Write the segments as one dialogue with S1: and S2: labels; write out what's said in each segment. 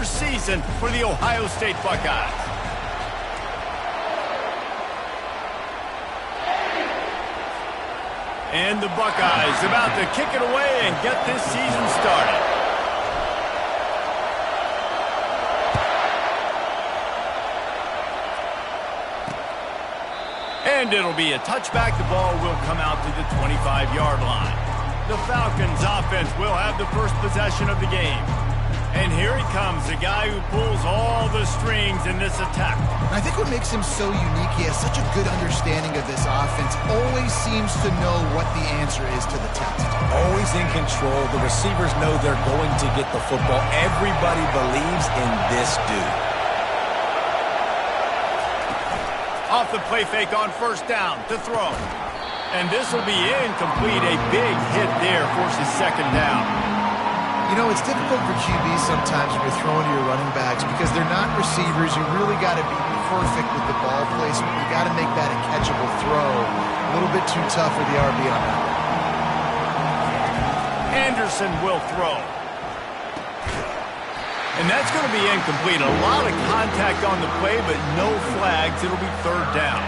S1: another season for the Ohio State Buckeyes. And the Buckeyes about to kick it away and get this season started. And it'll be a touchback. The ball will come out to the 25-yard line. The Falcons offense will have the first possession of the game. And here he comes, the guy who pulls all the strings in this attack.
S2: I think what makes him so unique, he has such a good understanding of this offense. Always seems to know what the answer is to the test.
S3: Always in control. The receivers know they're going to get the football. Everybody believes in this dude.
S1: Off the play fake on first down to throw. And this will be incomplete. A big hit there forces second down.
S2: You know, it's difficult for QBs sometimes when you're throwing to your running backs because they're not receivers. You really got to be perfect with the ball placement. You got to make that a catchable throw. A little bit too tough for the RB on that one.
S1: Anderson will throw. And that's going to be incomplete. A lot of contact on the play, but no flags. It'll be third down.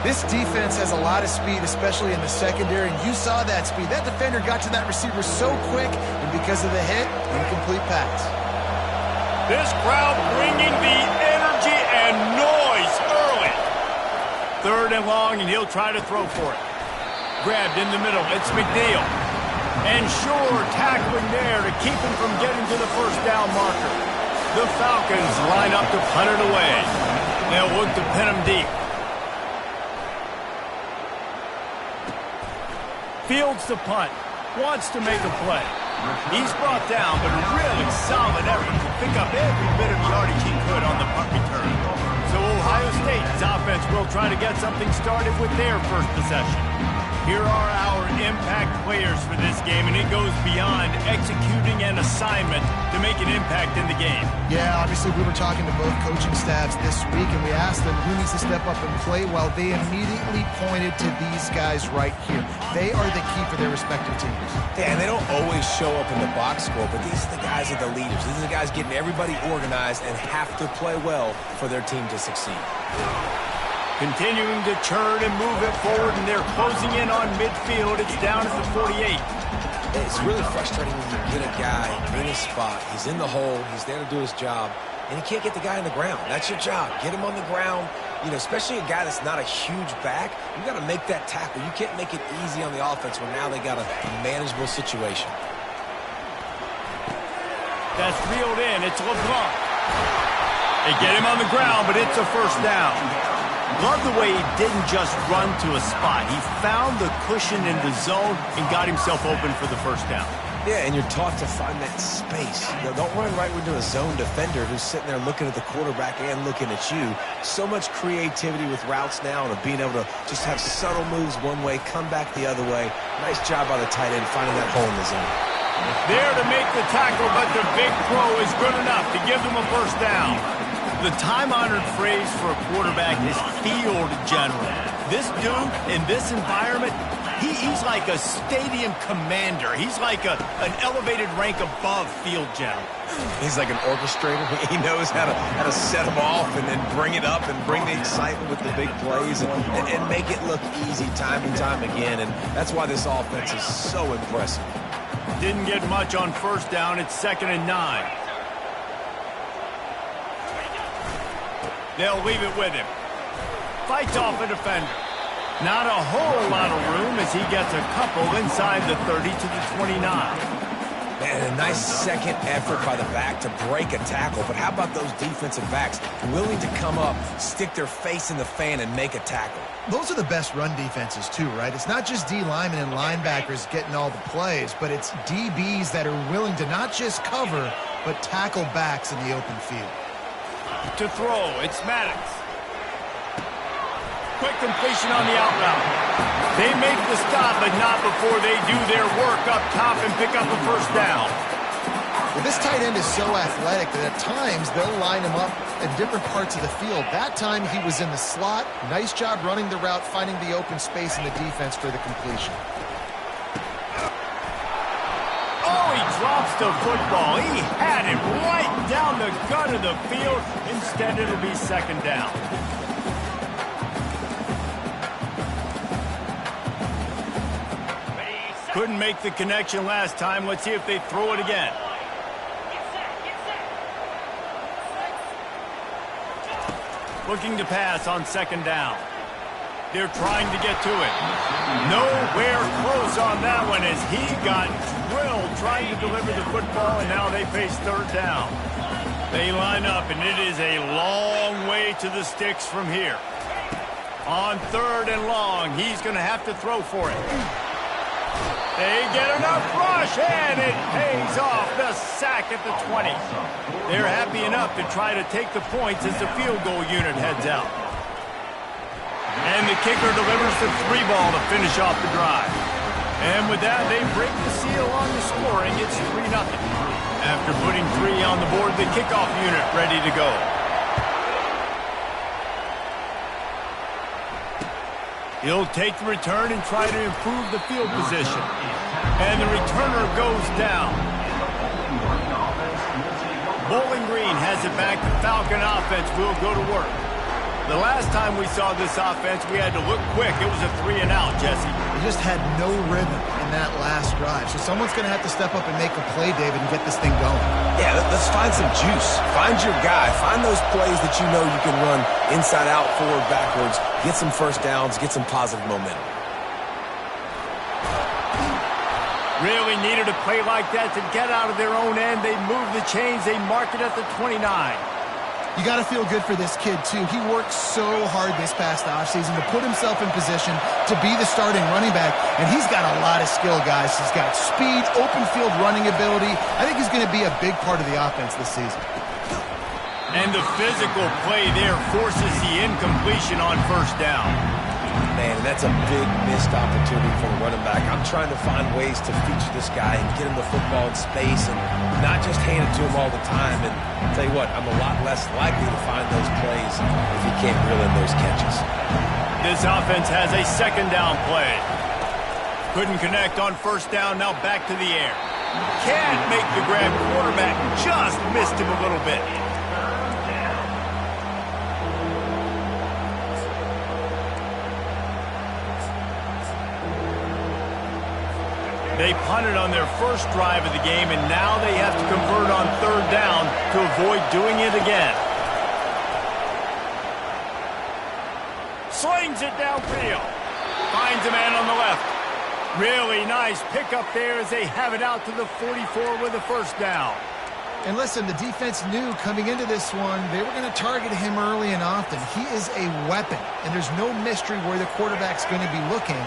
S2: This defense has a lot of speed, especially in the secondary, and you saw that speed. That defender got to that receiver so quick, and because of the hit, incomplete pass.
S1: This crowd bringing the energy and noise early. Third and long, and he'll try to throw for it. Grabbed in the middle. It's McNeil. And Shore tackling there to keep him from getting to the first down marker. The Falcons line up to punt it away. They'll look to pin him deep. Fields the punt. Wants to make a play. He's brought down, but a really solid effort to pick up every bit of yardage he could on the punt return. So Ohio State's offense will try to get something started with their first possession. Here are our impact players for this game, and it goes beyond executing an assignment to make an impact in the game.
S2: Yeah, obviously we were talking to both coaching staffs this week, and we asked them who needs to step up and play. Well, they immediately pointed to these guys right here. They are the key for their respective teams.
S3: Yeah, and they don't always show up in the box score, but these are the guys that are the leaders. These are the guys getting everybody organized and have to play well for their team to succeed.
S1: Continuing to churn and move it forward, and they're closing in on midfield. It's down at the 48.
S3: It's really frustrating when you get a guy in his spot. He's in the hole. He's there to do his job, and he can't get the guy on the ground. That's your job. Get him on the ground. You know, especially a guy that's not a huge back. You got to make that tackle. You can't make it easy on the offense when now they got a manageable situation.
S1: That's reeled in. It's LeBlanc. They get him on the ground, but it's a first down. Love the way he didn't just run to a spot. He found the cushion in the zone and got himself open for the first down.
S3: Yeah, and you're taught to find that space. You know, don't run right into a zone defender who's sitting there looking at the quarterback and looking at you. So much creativity with routes now and being able to just have subtle moves one way, come back the other way. Nice job by the tight end finding that hole in the zone.
S1: There to make the tackle, but the big throw is good enough to give them a first down. The time-honored phrase for a quarterback is field general. This dude, in this environment, he's like a stadium commander. He's like an elevated rank above field general.
S3: He's like an orchestrator. He knows how to set them off and then bring it up and bring the excitement with the big plays and make it look easy time and time again. And that's why this offense is so impressive.
S1: Didn't get much on first down. It's 2nd and 9. They'll leave it with him. Fights off a defender. Not a whole lot of room as he gets a couple inside the 30 to the 29.
S3: Man, a nice second effort by the back to break a tackle. But how about those defensive backs willing to come up, stick their face in the fan, and make a tackle?
S2: Those are the best run defenses too, right? It's not just D linemen and linebackers getting all the plays, but it's DBs that are willing to not just cover, but tackle backs in the open field.
S1: To throw, it's Maddox. Quick completion on the out route. They make the stop, but not before they do their work up top and pick up a first down.
S2: Well, this tight end is so athletic that at times they'll line him up in different parts of the field. That time he was in the slot. Nice job running the route, finding the open space in the defense for the completion.
S1: Oh, he drops wants the football. He had it right down the gut of the field. Instead, it'll be second down. Couldn't make the connection last time. Let's see if they throw it again. Looking to pass on second down. They're trying to get to it. Nowhere close on that one as he got drilled trying to deliver the football, and now they face third down. They line up, and it is a long way to the sticks from here. On third and long, he's going to have to throw for it. They get enough rush, and it pays off. The sack at the 20. They're happy enough to try to take the points as the field goal unit heads out. And the kicker delivers the 3-ball to finish off the drive. And with that, they break the seal on the scoring. It's 3-0. After putting 3 on the board, the kickoff unit ready to go. He'll take the return and try to improve the field position. And the returner goes down. Bowling Green has it back. The Falcon offense will go to work. The last time we saw this offense, we had to look quick. It was a 3-and-out, Jesse.
S2: They just had no rhythm in that last drive. So someone's going to have to step up and make a play, David, and get this thing going.
S3: Yeah, let's find some juice. Find your guy. Find those plays that you know you can run inside out, forward, backwards. Get some first downs. Get some positive momentum.
S1: Really needed a play like that to get out of their own end. They move the chains. They mark it at the 29.
S2: You got to feel good for this kid, too. He worked so hard this past offseason to put himself in position to be the starting running back, and he's got a lot of skill, guys. He's got speed, open field running ability. I think he's going to be a big part of the offense this season.
S1: And the physical play there forces the incompletion on first down.
S3: Man, that's a big missed opportunity for the running back. I'm trying to find ways to feature this guy and get him the football in space and not just hand it to him all the time. And I'll tell you what, I'm a lot less likely to find those plays if he can't reel in those catches.
S1: This offense has a second down play. Couldn't connect on first down, now back to the air. Can't make the grab. Quarterback just missed him a little bit. They punted on their first drive of the game, and now they have to convert on third down to avoid doing it again. Slings it downfield. Finds a man on the left. Really nice pickup there as they have it out to the 44 with a first down.
S2: And listen, the defense knew coming into this one, they were going to target him early and often. He is a weapon, and there's no mystery where the quarterback's going to be looking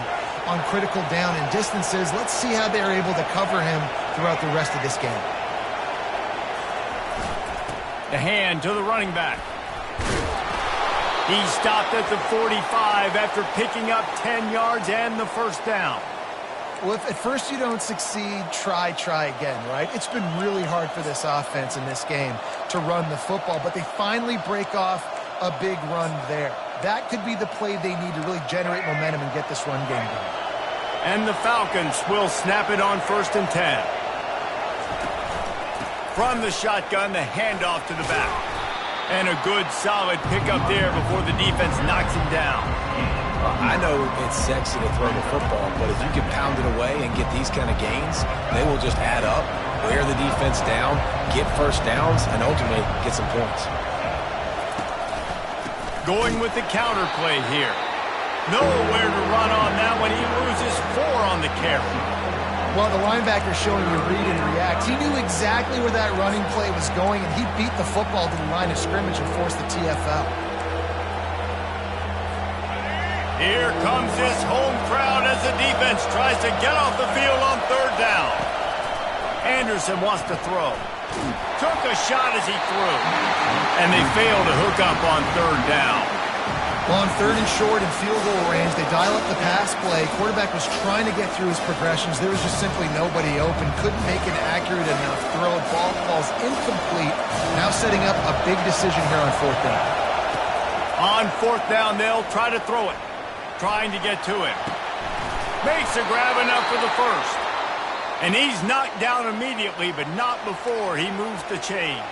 S2: on critical down and distances. Let's see how they're able to cover him throughout the rest of this game.
S1: The hand to the running back. He stopped at the 45 after picking up 10 yards and the first down.
S2: Well, if at first you don't succeed, try again, right? It's been really hard for this offense in this game to run the football, but they finally break off a big run there. That could be the play they need to really generate momentum and get this run game going.
S1: And the Falcons will snap it on first and 10. From the shotgun, the handoff to the back. And a good, solid pickup there before the defense knocks him down.
S3: I know it's sexy to throw the football, but if you can pound it away and get these kind of gains, they will just add up, wear the defense down, get first downs, and ultimately get some points.
S1: Going with the counter play here. Nowhere to run on that one. He loses 4 on the carry.
S2: Well, the linebacker showing you read and react. He knew exactly where that running play was going, and he beat the football to the line of scrimmage and forced the TFL.
S1: Here comes this home crowd as the defense tries to get off the field on third down. Anderson wants to throw. Took a shot as he threw. And they fail to hook up on third down.
S2: Well, on third and short and field goal range, they dial up the pass play. Quarterback was trying to get through his progressions. There was just simply nobody open. Couldn't make an accurate enough throw. Ball falls incomplete. Now setting up a big decision here on fourth down.
S1: On fourth down, they'll try to throw it. Trying to get to it. Makes a grab enough for the first. And he's knocked down immediately, but not before he moves the chains.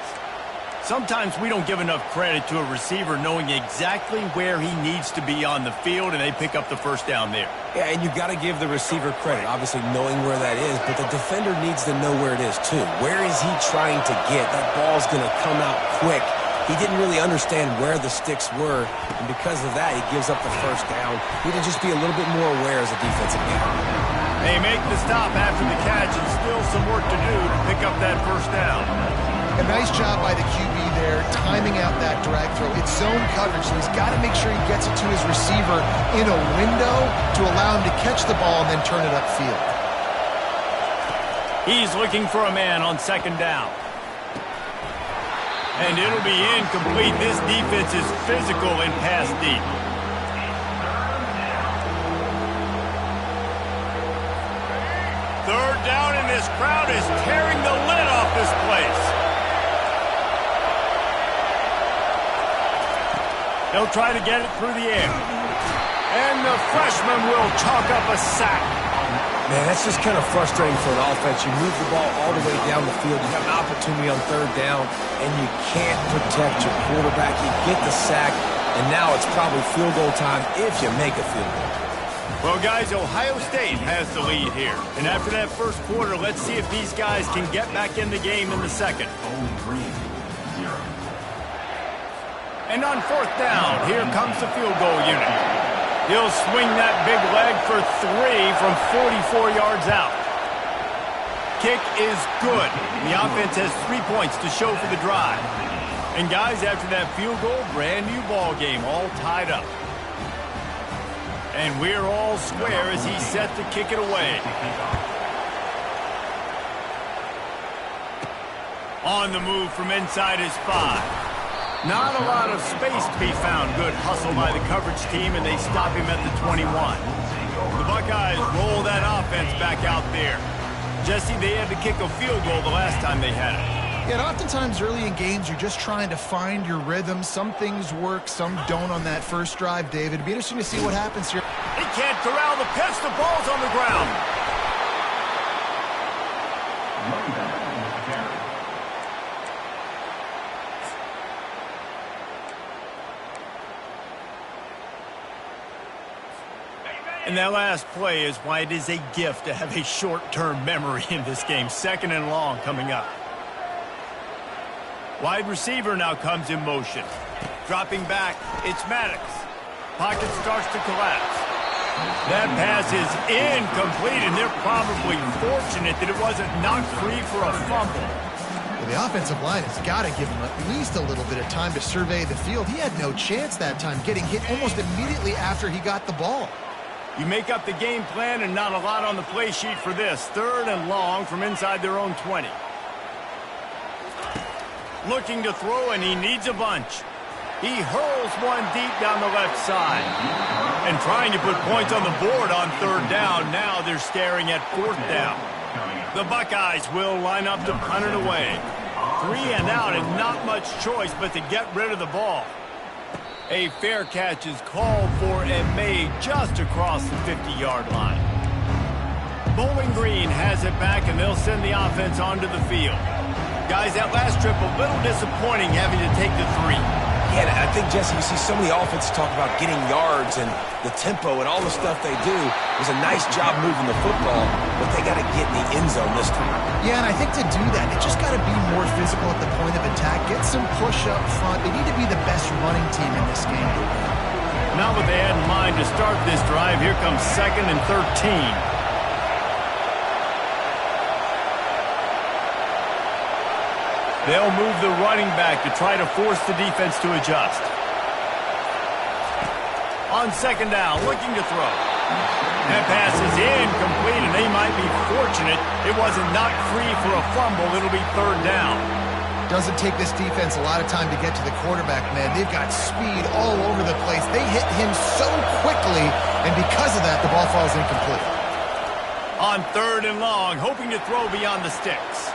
S1: Sometimes we don't give enough credit to a receiver knowing exactly where he needs to be on the field, and they pick up the first down there.
S3: Yeah, and you've got to give the receiver credit, obviously knowing where that is, but the defender needs to know where it is too. Where is he trying to get? That ball's going to come out quick. He didn't really understand where the sticks were, and because of that, he gives up the first down. He need to just be a little bit more aware as a defensive guy.
S1: They make the stop after the catch, and still some work to do to pick up that first down.
S2: A nice job by the QB there, timing out that drag throw. It's zone coverage, so he's got to make sure he gets it to his receiver in a window to allow him to catch the ball and then turn it upfield.
S1: He's looking for a man on second down. And it'll be incomplete. This defense is physical and pass deep. Third down, and this crowd is tearing the lid off this place. They'll try to get it through the air. And the freshman will chalk up a sack.
S3: Man, that's just kind of frustrating for an offense. You move the ball all the way down the field. You have an opportunity on third down, and you can't protect your quarterback. You get the sack, and now it's probably field goal time if you make a field goal.
S1: Well, guys, Ohio State has the lead here. And after that first quarter, let's see if these guys can get back in the game in the second. And on fourth down, here comes the field goal unit. He'll swing that big leg for 3 from 44 yards out. Kick is good. The offense has 3 points to show for the drive. And guys, after that field goal, brand new ball game, all tied up. And we're all square as he's set to kick it away. On the move from inside his 5. Not a lot of space to be found. Good hustle by the coverage team, and they stop him at the 21. The Buckeyes roll that offense back out there. Jesse, they had to kick a field goal the last time they had it.
S2: Yeah, and oftentimes early in games, you're just trying to find your rhythm. Some things work, some don't on that first drive, David. It'd be interesting to see what happens here.
S1: He can't corral the pitch. The ball's on the ground. And that last play is why it is a gift to have a short-term memory in this game. Second and long coming up. Wide receiver now comes in motion. Dropping back, it's Maddox. Pocket starts to collapse. That pass is incomplete, and they're probably fortunate that it wasn't knocked free for a fumble.
S2: Well, the offensive line has got to give him at least a little bit of time to survey the field. He had no chance that time, getting hit almost immediately after he got the ball.
S1: You make up the game plan and not a lot on the play sheet for this. Third and long from inside their own 20. Looking to throw, and he needs a bunch. He hurls one deep down the left side. And trying to put points on the board on third down. Now they're staring at fourth down. The Buckeyes will line up to punt it away. 3 and out, and not much choice but to get rid of the ball. A fair catch is called for and made just across the 50-yard line. Bowling Green has it back, and they'll send the offense onto the field. Guys, that last trip, a little disappointing having to take the 3.
S3: Yeah, I think, Jesse, you see so many offenses talk about getting yards and the tempo and all the stuff they do. It was a nice job moving the football, but they got to get in the end zone this time.
S2: Yeah, and I think to do that, it just got to be more physical at the point of attack. Get some push up front. They need to be the best running team in this game.
S1: Not what they had in mind to start this drive. Here comes 2nd and 13. They'll move the running back to try to force the defense to adjust. On second down, looking to throw. That pass is incomplete, and they might be fortunate it wasn't knocked free for a fumble. It'll be third down.
S2: Doesn't take this defense a lot of time to get to the quarterback, man. They've got speed all over the place. They hit him so quickly, and because of that, the ball falls incomplete.
S1: On third and long, hoping to throw beyond the sticks.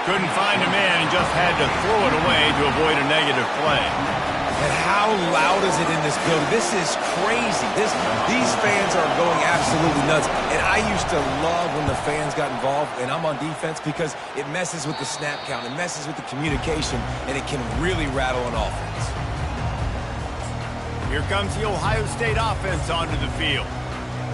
S1: Couldn't find a man and just had to throw it away to avoid a negative play.
S3: And how loud is it in this building? This is crazy. These fans are going absolutely nuts. And I used to love when the fans got involved, and I'm on defense, because it messes with the snap count, it messes with the communication, and it can really rattle an offense.
S1: Here comes the Ohio State offense onto the field.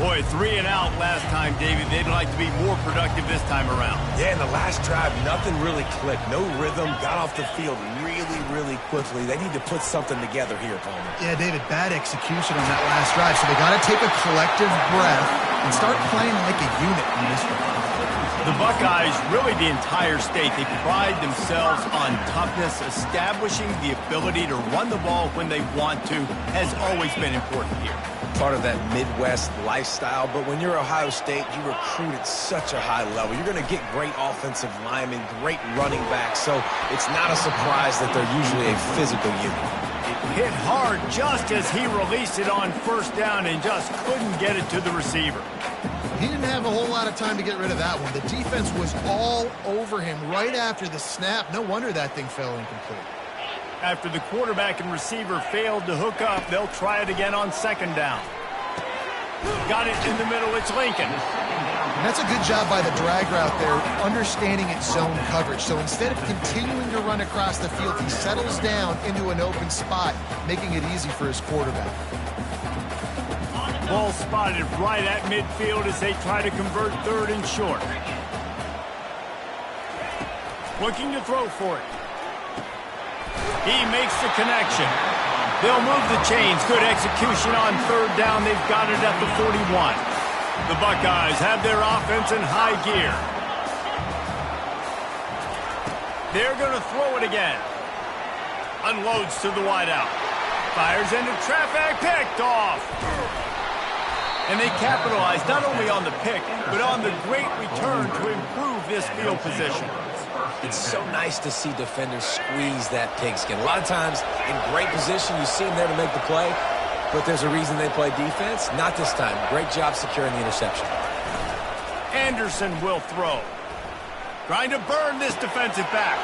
S1: Boy, 3 and out last time, David. They'd like to be more productive this time around.
S3: Yeah, in the last drive, nothing really clicked. No rhythm, got off the field really quickly. They need to put something together here, Palmer.
S2: Yeah, David, bad execution on that last drive, so they got to take a collective breath and start playing like a unit in this one.
S1: The Buckeyes, really the entire state, they pride themselves on toughness. Establishing the ability to run the ball when they want to has always been important here.
S3: Part of that Midwest lifestyle, but when you're Ohio State, you recruit at such a high level. You're going to get great offensive linemen, great running backs, so it's not a surprise that they're usually a physical unit.
S1: It hit hard just as he released it on first down and just couldn't get it to the receiver.
S2: He didn't have a whole lot of time to get rid of that one. The defense was all over him right after the snap. No wonder that thing fell incomplete.
S1: After the quarterback and receiver failed to hook up, they'll try it again on second down. Got it in the middle. It's Lincoln.
S2: And that's a good job by the drag route there, understanding its zone coverage. So instead of continuing to run across the field, he settles down into an open spot, making it easy for his quarterback.
S1: Ball spotted right at midfield as they try to convert third and short. Looking to throw for it. He makes the connection. They'll move the chains. Good execution on third down. They've got it at the 41. The Buckeyes have their offense in high gear. They're going to throw it again. Unloads to the wideout. Fires into traffic. Picked off. And they capitalize not only on the pick, but on the great return to improve this field position.
S3: It's so nice to see defenders squeeze that pigskin. A lot of times, in great position, you see them there to make the play, but there's a reason they play defense. Not this time. Great job securing the interception.
S1: Anderson will throw. Trying to burn this defensive back.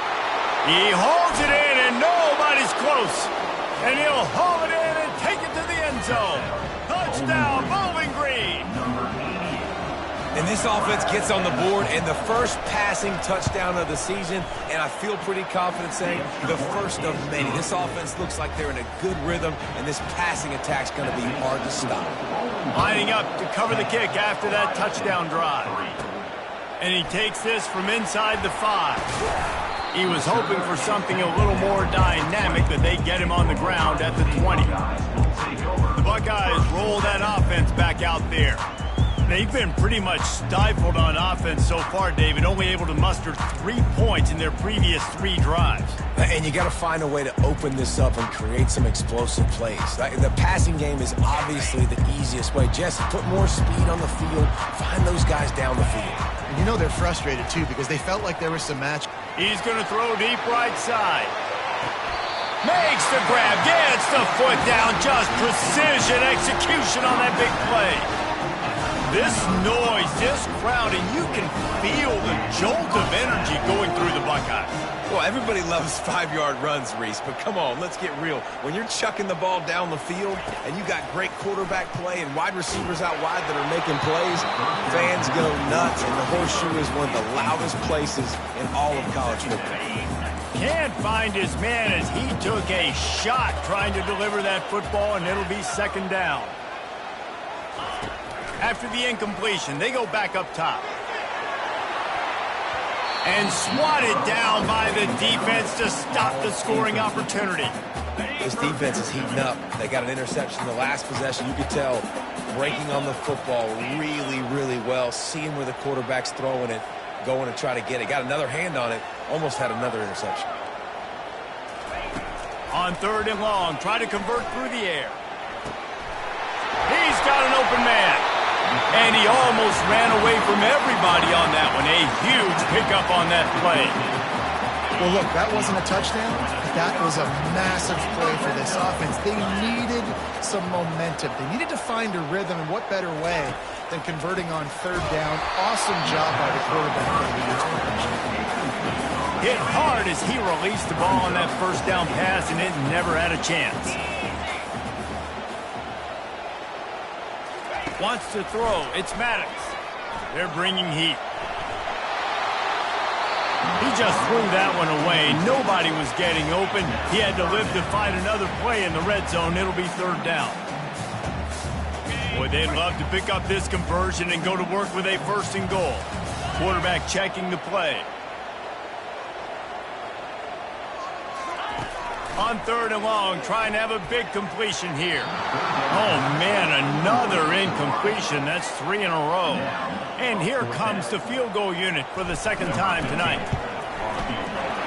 S1: He hauls it in, and nobody's close. And he'll haul it in and take it to the end zone. Touchdown, Bowling Green.
S3: And this offense gets on the board, and the first passing touchdown of the season, and I feel pretty confident saying the first of many. This offense looks like they're in a good rhythm, and this passing attack's going to be hard to stop.
S1: Lining up to cover the kick after that touchdown drive. And he takes this from inside the 5. He was hoping for something a little more dynamic, but they get him on the ground at the 20. The Buckeyes roll that offense back out there. They've been pretty much stifled on offense so far, David, only able to muster 3 points in their previous 3 drives.
S3: And you got to find a way to open this up and create some explosive plays. The passing game is obviously the easiest way. Jesse, put more speed on the field. Find those guys down the field.
S2: And you know they're frustrated, too, because they felt like there was some match.
S1: He's going to throw deep right side. Makes the grab, gets the foot down, just precision execution on that big play. This noise, this crowd, and you can feel the jolt of energy going through the Buckeyes.
S3: Well, everybody loves 5-yard runs, Reese, but come on, let's get real. When you're chucking the ball down the field and you got great quarterback play and wide receivers out wide that are making plays, fans go nuts, and the Horseshoe is one of the loudest places in all of college football.
S1: Can't find his man as he took a shot trying to deliver that football, and it'll be second down. After the incompletion, they go back up top. And swatted down by the defense to stop the scoring opportunity.
S3: This defense is heating up. They got an interception the last possession. You could tell breaking on the football really well, seeing where the quarterback's throwing it, going to try to get it. Got another hand on it, almost had another interception.
S1: On third and long, try to convert through the air. He's got an open man. And he almost ran away from everybody on that one. A huge pickup on that play.
S2: Well, look, that wasn't a touchdown. That was a massive play for this offense. They needed some momentum. They needed to find a rhythm, and what better way than converting on third down. Awesome job by the quarterback.
S1: Hit hard as he released the ball on that first down pass, and it never had a chance. Wants to throw. It's Maddox. They're bringing heat. He just threw that one away. Nobody was getting open. He had to live to fight another play in the red zone. It'll be third down. Boy, they'd love to pick up this conversion and go to work with a first and goal. Quarterback checking the play. On third and long, trying to have a big completion here. Oh, man, another incompletion. That's 3 in a row. And here comes the field goal unit for the second time tonight.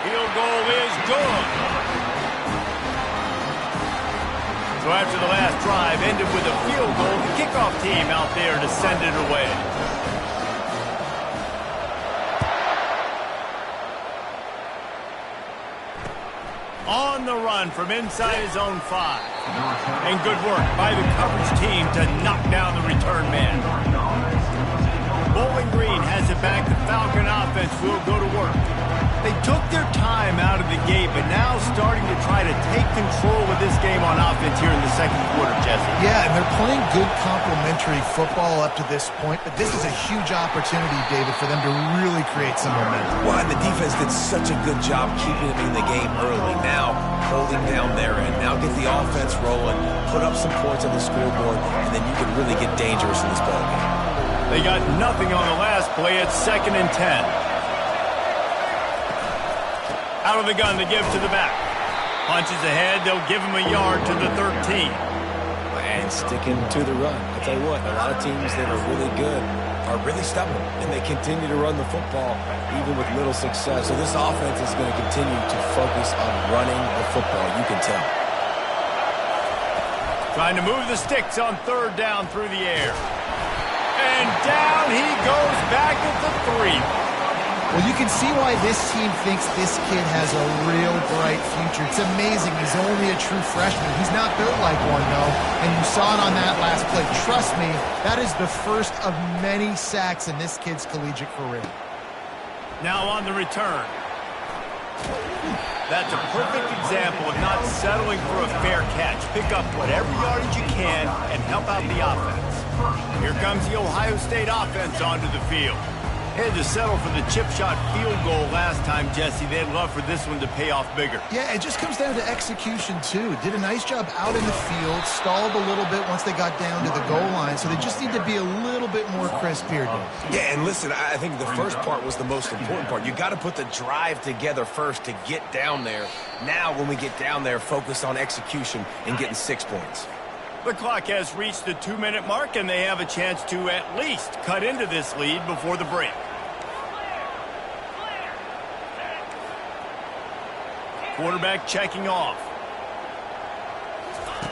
S1: Field goal is good. So after the last drive ended with a field goal, the kickoff team out there to send it away. On the run from inside his own 5. And good work by the coverage team to knock down the return man. Bowling Green has it back. The Falcon offense will go to work. They took their time out of the gate, but now starting to try to take control of this game on offense here in the second quarter, Jesse.
S2: Yeah, and they're playing good complementary football up to this point, but this is a huge opportunity, David, for them to really create some momentum.
S3: Well, and the defense did such a good job keeping them in the game early. Now, holding down their end. Now get the offense rolling, put up some points on the scoreboard, and then you can really get dangerous in this ballgame.
S1: They got nothing on the last play. It's 2nd and 10. Out of the gun to give to the back. Punches ahead. They'll give him a yard to the 13.
S3: And sticking to the run. I tell you what, a lot of teams that are really good are really stubborn, and they continue to run the football even with little success. So this offense is going to continue to focus on running the football. You can tell.
S1: Trying to move the sticks on third down through the air. And down he goes back at the 3.
S2: Well, you can see why this team thinks this kid has a real bright future. It's amazing. He's only a true freshman. He's not built like one, though. And you saw it on that last play. Trust me, that is the first of many sacks in this kid's collegiate career.
S1: Now on the return. That's a perfect example of not settling for a fair catch. Pick up whatever yardage you can and help out the offense. Here comes the Ohio State offense onto the field. Had to settle for the chip shot field goal last time, Jesse. They'd love for this one to pay off bigger.
S2: Yeah, it just comes down to execution, too. Did a nice job out in the field, stalled a little bit once they got down to the goal line, so they just need to be a little bit more crisp here, Dave.
S3: Yeah, and listen, I think the first part was the most important part. You got to put the drive together first to get down there. Now, when we get down there, focus on execution and getting 6 points.
S1: The clock has reached the 2-minute mark, and they have a chance to at least cut into this lead before the break. Quarterback checking off.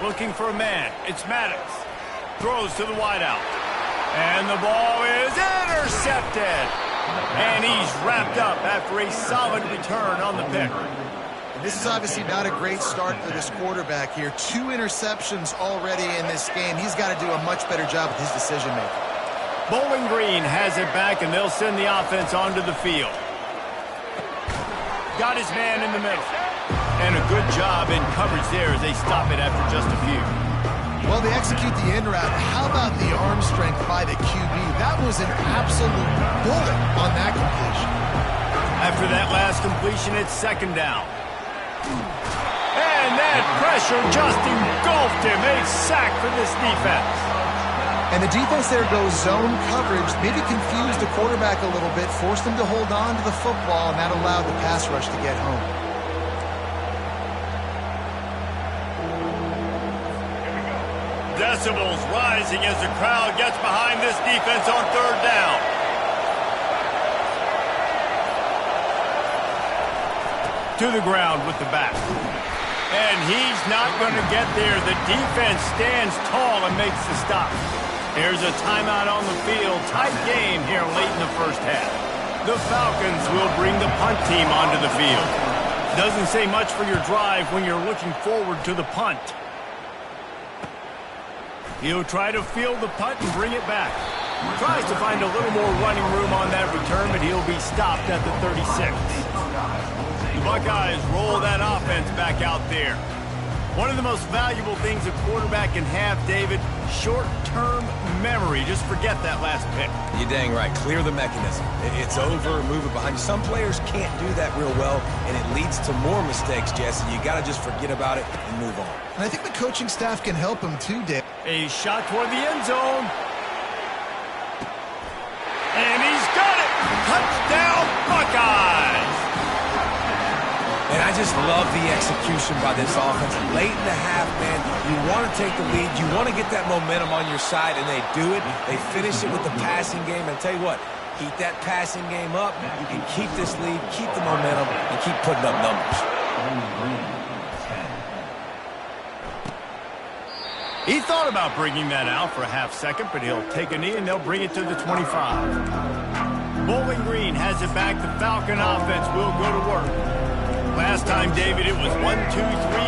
S1: Looking for a man. It's Maddox. Throws to the wideout. And the ball is intercepted. And he's wrapped up after a solid return on the pick.
S2: This is obviously not a great start for this quarterback here. 2 interceptions already in this game. He's got to do a much better job with his decision-making.
S1: Bowling Green has it back, and they'll send the offense onto the field. Got his man in the middle. And a good job in coverage there as they stop it after just a few.
S2: Well, they execute the end route. How about the arm strength by the QB? That was an absolute bullet on that completion.
S1: After that last completion, it's 2nd down. And that pressure just engulfed him. A sack for this defense.
S2: And the defense there goes zone coverage, maybe confused the quarterback a little bit, forced him to hold on to the football, and that allowed the pass rush to get home.
S1: Decibels rising as the crowd gets behind this defense on third down. To the ground with the back. And he's not going to get there. The defense stands tall and makes the stop. Here's a timeout on the field. Tight game here late in the first half. The Falcons will bring the punt team onto the field. Doesn't say much for your drive when you're looking forward to the punt. He'll try to field the punt and bring it back. Tries to find a little more running room on that return, but he'll be stopped at the 36. The Buckeyes roll that offense back out there. One of the most valuable things a quarterback can have, David, short-term memory. Just forget that last pick.
S3: You're dang right. Clear the mechanism. It's over, move it behind you. Some players can't do that real well, and it leads to more mistakes, Jesse. You got to just forget about it and move on.
S2: And I think the coaching staff can help him too, Dave.
S1: A shot toward the end zone. And he's got it! Touchdown, Buckeyes!
S3: And I just love the execution by this offense. Late in the half, man, you want to take the lead. You want to get that momentum on your side, and they do it. They finish it with the passing game. And I tell you what, keep that passing game up. You can keep this lead, keep the momentum, and keep putting up numbers.
S1: He thought about bringing that out for a half second, but he'll take a knee, and they'll bring it to the 25. Bowling Green has it back. The Falcon offense will go to work. Last time, David, it was 1-2-3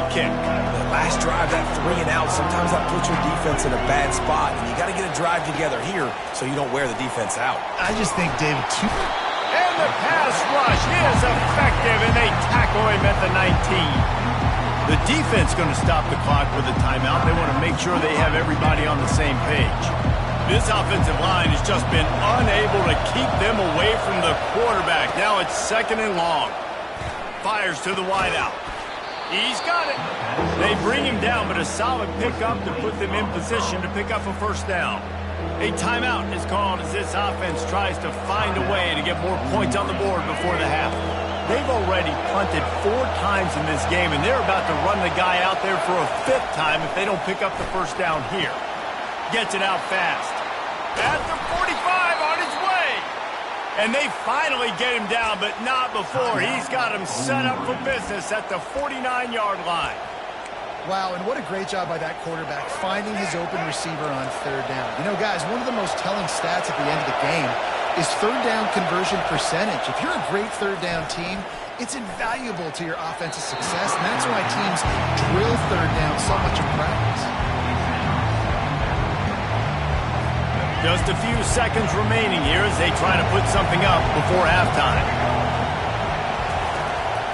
S1: kick.
S3: The last drive, that 3 and out, sometimes that puts your defense in a bad spot, and you got to get a drive together here so you don't wear the defense out.
S2: I just think, David,
S1: And the pass rush is effective, and they tackle him at the 19. The defense going to stop the clock with a timeout. They want to make sure they have everybody on the same page. This offensive line has just been unable to keep them away from the quarterback. Now it's 2nd and long. Fires to the wideout. He's got it. They bring him down, but a solid pickup to put them in position to pick up a first down. A timeout is called as this offense tries to find a way to get more points on the board before the half. They've already punted 4 times in this game, and they're about to run the guy out there for a 5th time if they don't pick up the first down here. Gets it out fast. At the 45 on his way. And they finally get him down, but not before. He's got him set up for business at the 49-yard line.
S2: wow, and what a great job by that quarterback finding his open receiver on 3rd down. You know, guys, one of the most telling stats at the end of the game is 3rd down conversion percentage. If you're a great 3rd down team, it's invaluable to your offensive success, and that's why teams drill 3rd down so much in practice.
S1: Just a few seconds remaining here as they try to put something up before halftime.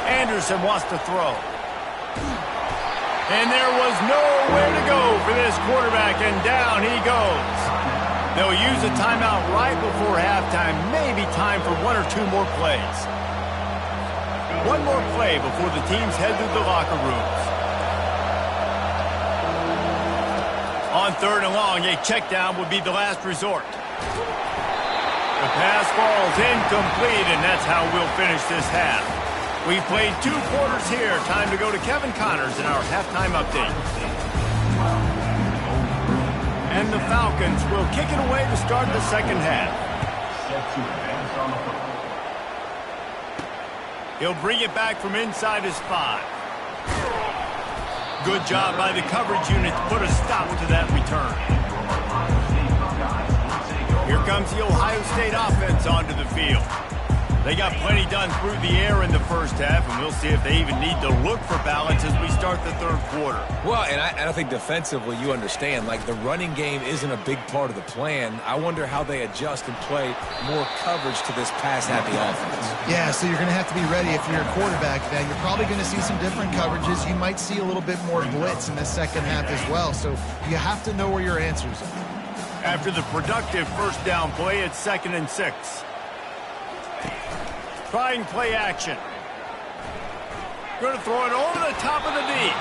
S1: Anderson wants to throw. And there was nowhere to go for this quarterback, and down he goes. They'll use a timeout right before halftime, maybe time for 1 or 2 more plays. One more play before the teams head to the locker rooms. On 3rd and long, a check down would be the last resort. The pass falls incomplete, and that's how we'll finish this half. We've played 2 quarters here. Time to go to Kevin Connors in our halftime update. And the Falcons will kick it away to start the 2nd half. He'll bring it back from inside his 5. Good job by the coverage unit to put a stop to that return. Here comes the Ohio State offense onto the field. They got plenty done through the air in the first half, and we'll see if they even need to look for balance as we start the 3rd quarter.
S3: Well, and I think defensively, you understand, like the running game isn't a big part of the plan. I wonder how they adjust and play more coverage to this pass-happy offense.
S2: Yeah, so you're going to have to be ready if you're a quarterback. Then you're probably going to see some different coverages. You might see a little bit more blitz in the 2nd half as well, so you have to know where your answers are.
S1: After the productive first down play, it's 2nd and 6. Trying play action. Going to throw it over the top of the knee.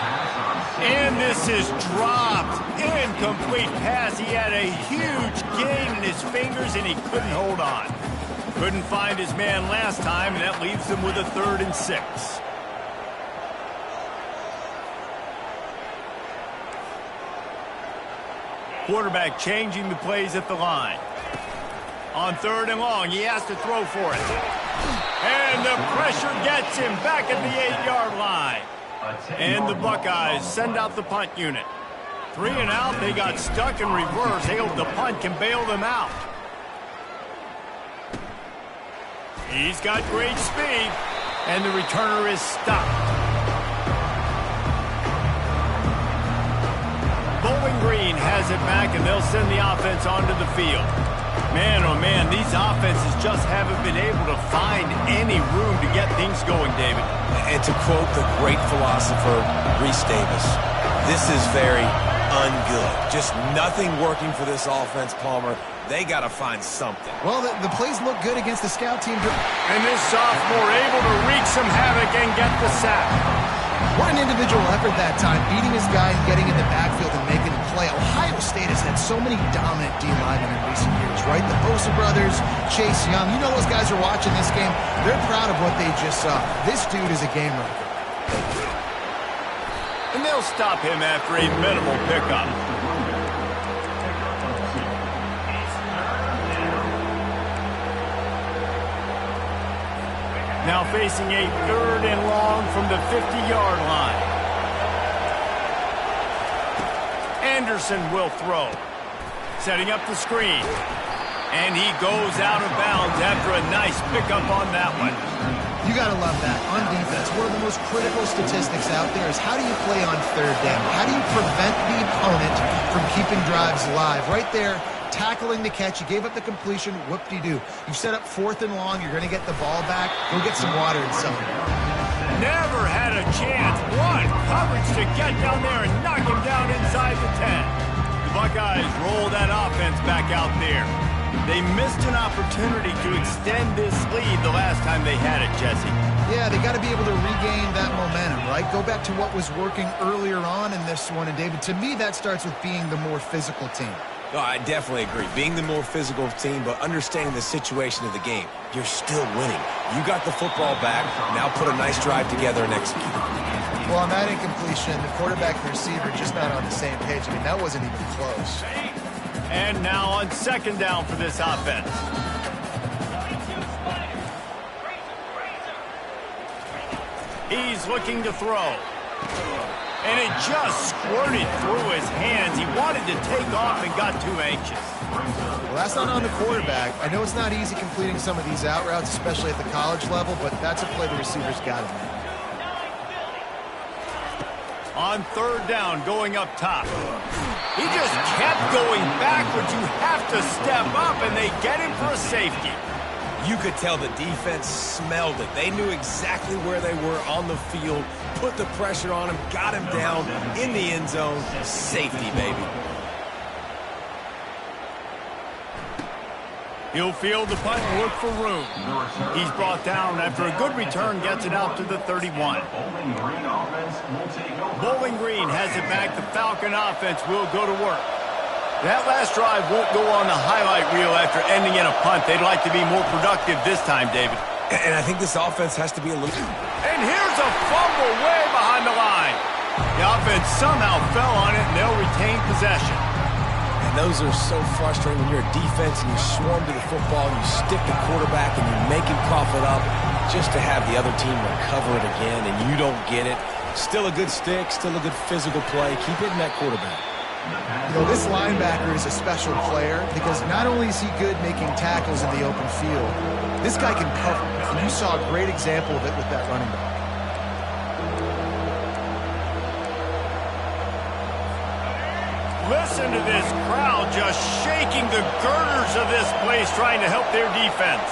S1: And this is dropped. Incomplete pass. He had a huge gain in his fingers, and he couldn't hold on. Couldn't find his man last time, and that leaves him with a 3rd and 6. Quarterback changing the plays at the line. On 3rd and long, he has to throw for it. And the pressure gets him back at the 8-yard line. And the Buckeyes send out the punt unit. 3 and out, they got stuck in reverse. They hope the punt can bail them out. He's got great speed, and the returner is stopped. Bowling Green has it back, and they'll send the offense onto the field. Man, oh man, these offenses just haven't been able to find any room to get things going, David.
S3: And to quote the great philosopher, Reese Davis, this is very ungood. Just nothing working for this offense, Palmer. They got to find something.
S2: Well, the plays look good against the scout team.
S1: And this sophomore able to wreak some havoc and get the sack.
S2: What an individual effort that time, beating his guy and getting in the backfield and making a play. Ohio State has had so many dominant D linemen in recent years, right? The Bosa brothers, Chase Young. You know those guys are watching this game. They're proud of what they just saw. This dude is a game wrecker.
S1: And they'll stop him after a minimal pickup. Now facing a 3rd and long from the 50-yard line. Anderson will throw. Setting up the screen. And he goes out of bounds after a nice pickup on that one.
S2: You got to love that. On defense, one of the most critical statistics out there is how do you play on 3rd down? How do you prevent the opponent from keeping drives live? Right there, tackling the catch. You gave up the completion. Whoop-de-doo. You set up 4th and long. You're going to get the ball back. Go get some water and something.
S1: Never had a chance. One coverage to get down there and knock him down inside the 10. The Buckeyes roll that offense back out there. They missed an opportunity to extend this lead the last time they had it, Jesse.
S2: Yeah, they got to be able to regain that momentum, right? Go back to what was working earlier on in this one. And, David, to me, that starts with being the more physical team.
S3: No, I definitely agree. Being the more physical team, but understanding the situation of the game. You're still winning. You got the football back. Now put a nice drive together and execute.
S2: Well, on that incompletion, the quarterback and receiver just not on the same page. I mean, that wasn't even close.
S1: And now on 2nd down for this offense. He's looking to throw. And it just squirted through his hands. He wanted to take off and got too anxious.
S2: Well, that's not on the quarterback. I know it's not easy completing some of these out routes, especially at the college level, but that's a play the receiver's got to make.
S1: On 3rd down, going up top. He just kept going backwards. You have to step up, and they get him for a safety.
S3: You could tell the defense smelled it. They knew exactly where they were on the field, put the pressure on him, got him down in the end zone. Safety, baby.
S1: He'll field the punt and look for room. He's brought down after a good return, gets it out to the 31. Bowling Green has it back. The Falcon offense will go to work. That last drive won't go on the highlight reel after ending in a punt. They'd like to be more productive this time, David.
S3: And I think this offense has to be a little...
S1: And here's a fumble way behind the line. The offense somehow fell on it, and they'll retain possession.
S3: And those are so frustrating when you're a defense and you swarm to the football, you stick the quarterback, and you make him cough it up just to have the other team recover it again, and you don't get it. Still a good stick, still a good physical play. Keep hitting that quarterback.
S2: You know, this linebacker is a special player because not only is he good making tackles in the open field, this guy can cover. And you saw a great example of it with that running back.
S1: Listen to this crowd just shaking the girders of this place trying to help their defense.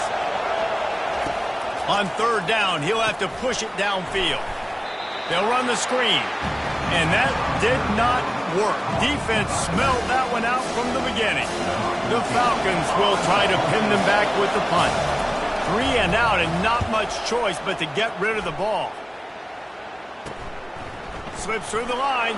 S1: On 3rd down, he'll have to push it downfield. They'll run the screen. And that did not work. Defense smelled that one out from the beginning. The Falcons will try to pin them back with the punt. 3 and out and not much choice but to get rid of the ball. Slips through the line.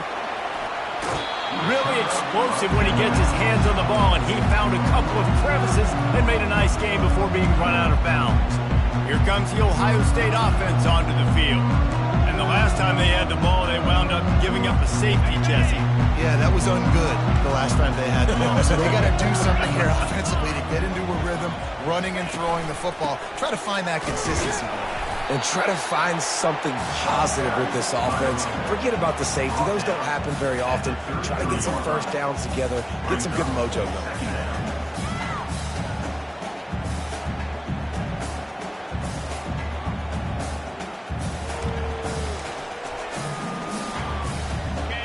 S1: Really explosive when he gets his hands on the ball, and he found a couple of crevices and made a nice game before being run out of bounds. Here comes the Ohio State offense onto the field. And the last time they had the ball, they wound up giving up a safety, Jesse.
S2: Yeah, that was ungood the last time they had the ball. So they got to do something here offensively to get into a rhythm, running and throwing the football. Try to find that consistency.
S3: And try to find something positive with this offense. Forget about the safety. Those don't happen very often. Try to get some first downs together. Get some good mojo going.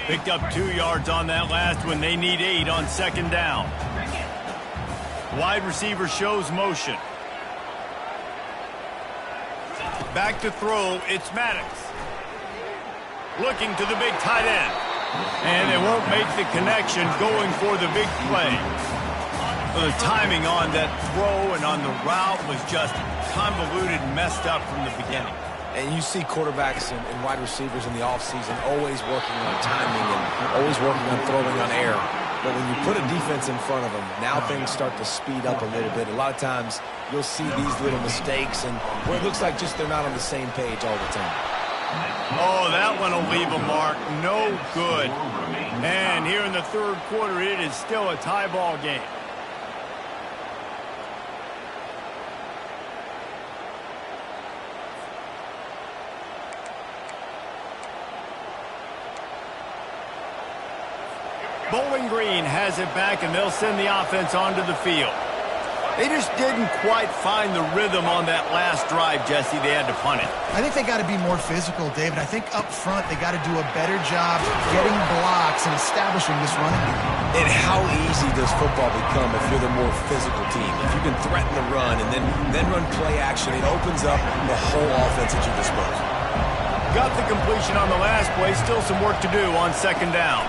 S1: Picked up 2 yards on that last one. They need 8 on 2nd down. Wide receiver shows motion. Back to throw, it's Maddox. Looking to the big tight end. And they won't make the connection going for the big play. The timing on that throw and on the route was just convoluted and messed up from the beginning.
S3: And you see quarterbacks and wide receivers in the offseason always working on timing and always working on throwing on air. But when you put a defense in front of them, now things start to speed up a little bit. A lot of times you'll see these little mistakes and where it looks like just they're not on the same page all the time.
S1: Oh, that one will leave a mark. No good. And here in the third quarter, it is still a tie ball game. Bowling Green has it back, and they'll send the offense onto the field. They just didn't quite find the rhythm on that last drive, Jesse. They had to punt it.
S2: I think they got to be more physical, David. I think up front they got to do a better job getting blocks and establishing this running game.
S3: And how easy does football become if you're the more physical team? If you can threaten the run and then run play action, it opens up the whole offense at your disposal.
S1: Got the completion on the last play. Still some work to do on second down.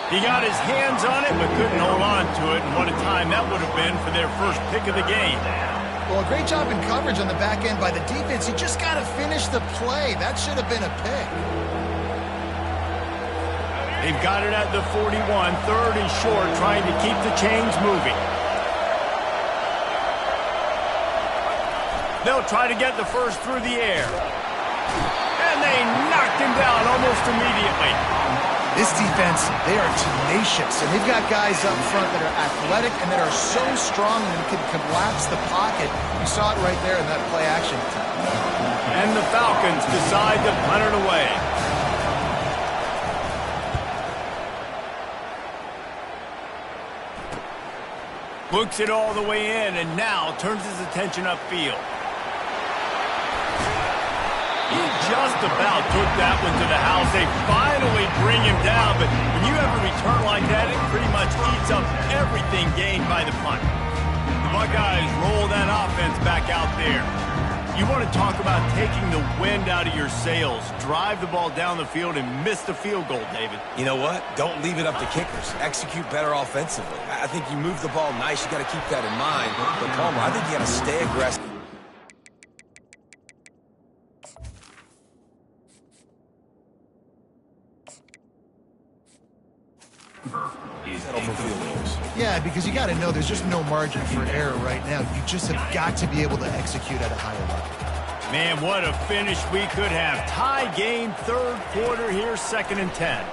S1: He got his hands on it, but couldn't hold on to it, and what a time that would have been for their first pick of the game.
S2: Well, a great job in coverage on the back end by the defense. You just got to finish the play. That should have been a pick.
S1: They've got it at the 41, third and short, trying to keep the chains moving. They'll try to get the first through the air. And they knocked him down almost immediately.
S2: This defense, they are tenacious, and they've got guys up front that are athletic and that are so strong and can collapse the pocket. You saw it right there in that play action.
S1: And the Falcons decide to punt it away. Looks it all the way in, and now turns his attention upfield. He just about took that one to the house. They finally bring him down, but when you have a return like that, it pretty much eats up everything gained by the punt. The Buckeyes roll that offense back out there. You want to talk about taking the wind out of your sails. Drive the ball down the field and miss the field goal, David.
S3: You know what? Don't leave it up to kickers. Execute better offensively. I think you move the ball nice. You got to keep that in mind. But Palmer, I think you got to stay aggressive.
S2: Yeah, because you got to know there's just no margin for error right now. You just have got to be able to execute at a higher level.
S1: Man, what a finish we could have. Tie game, third quarter here, 2nd and 10.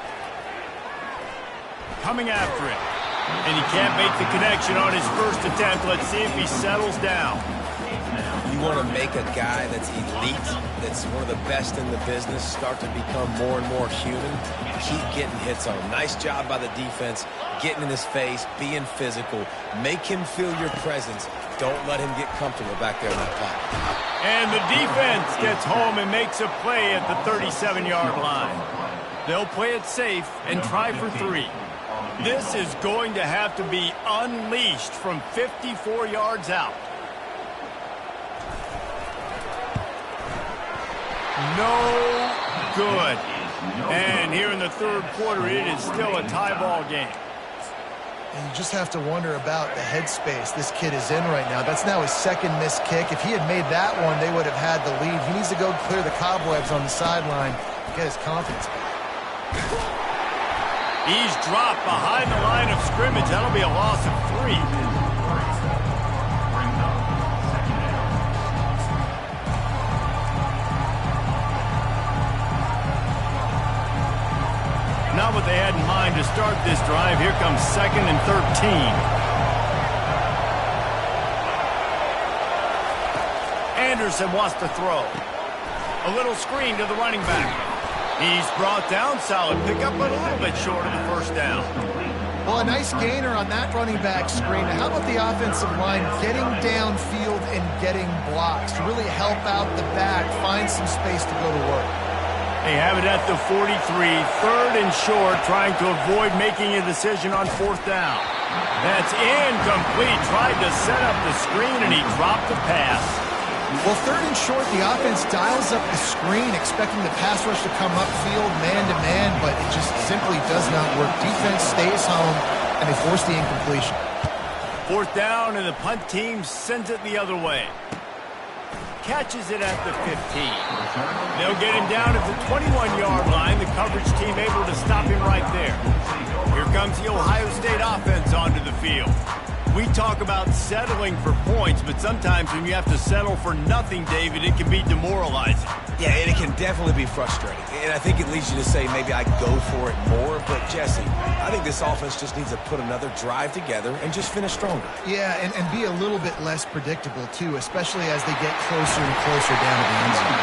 S1: Coming after it. And he can't make the connection on his first attempt. Let's see if he settles down.
S3: You want to make a guy that's elite, that's one of the best in the business, start to become more and more human. Keep getting hits on him. Nice job by the defense, getting in his face, being physical. Make him feel your presence. Don't let him get comfortable back there in that pocket.
S1: And the defense gets home and makes a play at the 37-yard line. They'll play it safe and try for 3. This is going to have to be unleashed from 54 yards out. No good. And here in the third quarter, it is still a tie ball game.
S2: And you just have to wonder about the headspace this kid is in right now. That's now his second missed kick. If he had made that one, they would have had the lead. He needs to go clear the cobwebs on the sideline, get his confidence back.
S1: He's dropped behind the line of scrimmage. That'll be a loss of 3. Not what they had in mind to start this drive. Here comes 2nd and 13. Anderson wants to throw. A little screen to the running back. He's brought down. Solid pickup, but a little bit short of the first down.
S2: Well, a nice gainer on that running back screen. How about the offensive line getting downfield and getting blocks to really help out the back, find some space to go to work?
S1: They have it at the 43, third and short, trying to avoid making a decision on 4th down. That's incomplete. Tried to set up the screen, and he dropped the pass.
S2: Well, third and short, the offense dials up the screen, expecting the pass rush to come upfield man-to-man, but it just simply does not work. Defense stays home, and they force the incompletion.
S1: Fourth down, and the punt team sends it the other way. Catches it at the 15. They'll get him down at the 21-yard line. The coverage team able to stop him right there. Here comes the Ohio State offense onto the field. We talk about settling for points, but sometimes when you have to settle for nothing, David, it can be demoralizing.
S3: Yeah, and it can definitely be frustrating. And I think it leads you to say maybe I go for it more. But, Jesse, I think this offense just needs to put another drive together and just finish stronger.
S2: Yeah, and be a little bit less predictable, too, especially as they get closer and closer down to the end zone.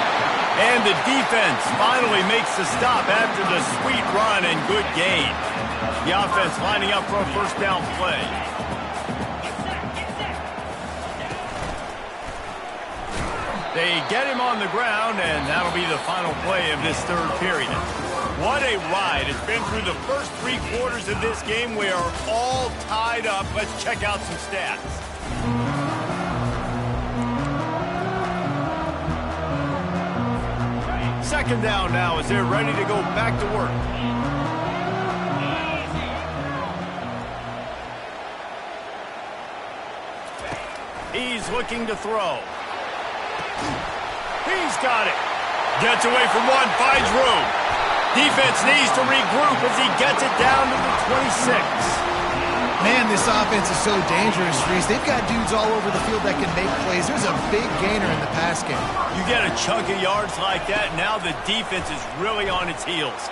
S1: And the defense finally makes the stop after the sweet run and good gain. The offense lining up for a first down play. They get him on the ground, and that'll be the final play of this third period. What a ride. It's been through the first 3 quarters of this game. We are all tied up. Let's check out some stats. Second down now as they're ready to go back to work. He's looking to throw. He's got it. Gets away from one, finds room. Defense needs to regroup as he gets it down to the 26.
S2: Man, this offense is so dangerous, Reese. They've got dudes all over the field that can make plays. There's a big gainer in the pass game.
S1: You get a chunk of yards like that, now the defense is really on its heels.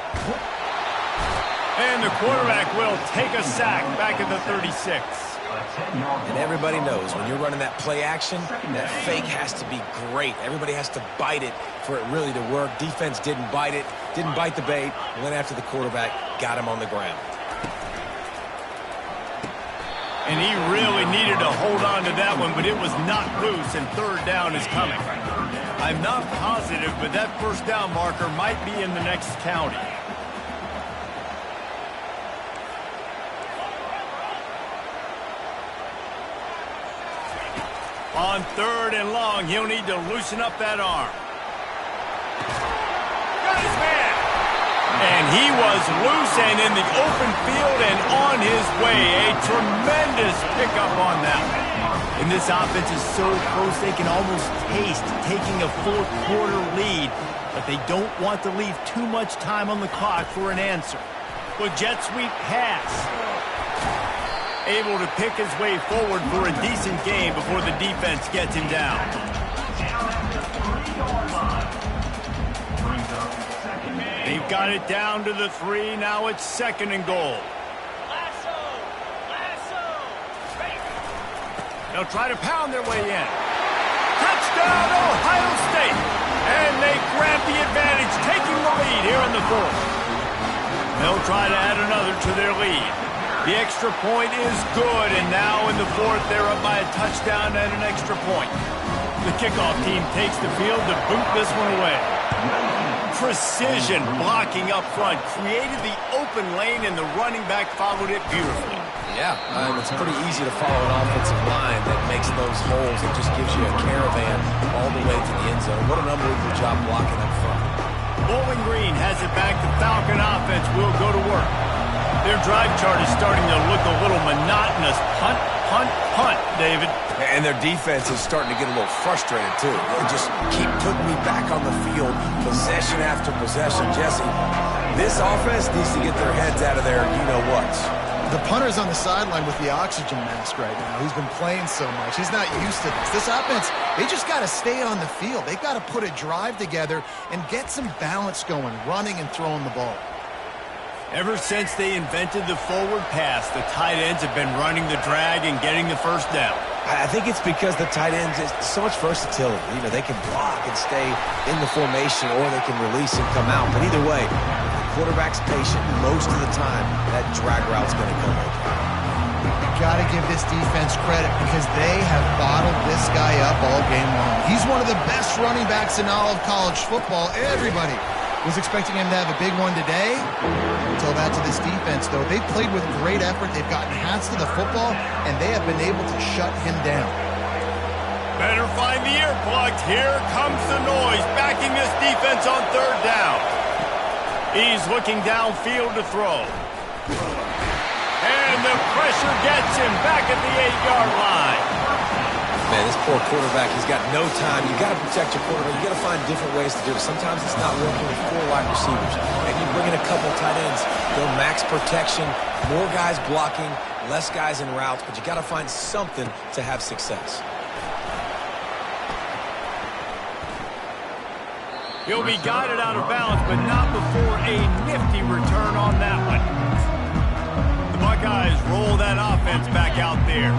S1: And the quarterback will take a sack back at the 36.
S3: And everybody knows when you're running that play action, that fake has to be great. Everybody has to bite it for it really to work. Defense didn't bite it, didn't bite the bait, went after the quarterback, got him on the ground.
S1: And he really needed to hold on to that one, but it was not loose, and third down is coming. I'm not positive, but that first down marker might be in the next county. On third and long, he'll need to loosen up that arm. Got his man! And he was loose and in the open field and on his way. A tremendous pickup on that one. And this offense is so close they can almost taste taking a full quarter lead. But they don't want to leave too much time on the clock for an answer. Well, jet sweep pass. Able to pick his way forward for a decent game before the defense gets him down. They've got it down to the 3. Now it's second and goal. They'll try to pound their way in. Touchdown, Ohio State! And they grab the advantage, taking the lead here in the fourth. They'll try to add another to their lead. The extra point is good, and now in the fourth, they're up by a touchdown and an extra point. The kickoff team takes the field to boot this one away. Precision blocking up front, created the open lane, and the running back followed it beautifully.
S3: Yeah, it's pretty easy to follow an offensive line that makes those holes and just gives you a caravan all the way to the end zone. What an unbelievable job blocking up front.
S1: Bowling Green has it back. The Falcon offense will go to work. Their drive chart is starting to look a little monotonous. Punt, punt, punt, David.
S3: And their defense is starting to get a little frustrated, too. They just keep putting me back on the field, possession after possession. Jesse, this offense needs to get their heads out of their you-know-whats.
S2: The punter's on the sideline with the oxygen mask right now. He's been playing so much. He's not used to this. This offense, they just got to stay on the field. They've got to put a drive together and get some balance going, running and throwing the ball.
S1: Ever since they invented the forward pass, the tight ends have been running the drag and getting the first down.
S3: I think it's because the tight ends is so much versatility. You know, they can block and stay in the formation, or they can release and come out. But either way, if the quarterback's patient, most of the time, that drag route's going to come okay.
S2: Got to give this defense credit because they have bottled this guy up all game long. He's one of the best running backs in all of college football. Everybody Was expecting him to have a big one today. Until that to this defense, though. They've played with great effort. They've gotten hands to the football, and they have been able to shut him down.
S1: Better find the earplugs. Here comes the noise, backing this defense on third down. He's looking downfield to throw. And the pressure gets him back at the 8-yard line.
S3: Man, this poor quarterback, he's got no time. You got to protect your quarterback. You got to find different ways to do it. Sometimes it's not working with 4 wide receivers. And you bring in a couple tight ends. Go max protection, more guys blocking, less guys in routes, but you got to find something to have success.
S1: He'll be guided out of bounds, but not before a nifty return on that one. The Buckeyes roll that offense back out there.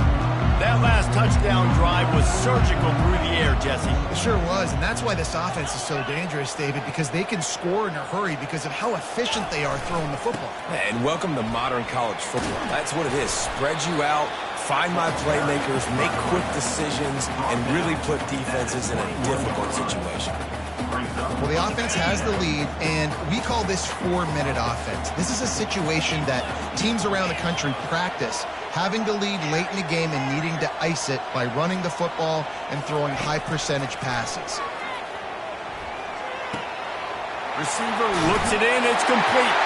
S1: That last touchdown drive was surgical through the air, Jesse.
S2: It sure was, and that's why this offense is so dangerous, David, because they can score in a hurry because of how efficient they are throwing the football.
S3: And welcome to modern college football. That's what it is. Spread you out, find my playmakers, make quick decisions, and really put defenses in a difficult situation.
S2: Well, the offense has the lead, and we call this 4-minute offense. This is a situation that teams around the country practice, having the lead late in the game and needing to ice it by running the football and throwing high-percentage passes.
S1: Receiver looks it in. It's complete.